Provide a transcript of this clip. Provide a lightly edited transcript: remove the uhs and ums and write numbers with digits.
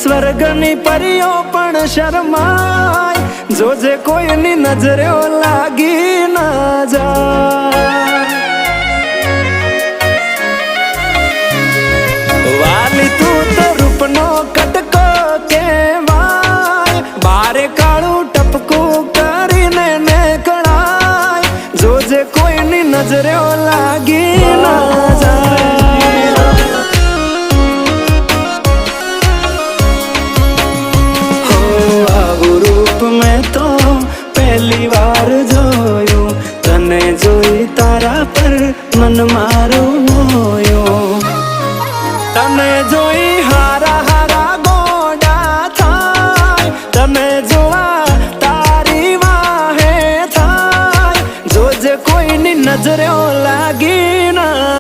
સ્વર્ગની પરીઓ પણ શરમાય, જોજે કોઈની નજરે લાગી ના જાય. વાલી તું તો રૂપનો કટકો કહેવાય, બારે કાળું ટપકું કરીને નીકળાય, જોજે કોઈની નજરે લાગી ના જાય. હો આવું રૂપ મેં તો પહેલી વાર જોયું, તને જોઈ તારા પર મન મારું મોયું, તને જોઈ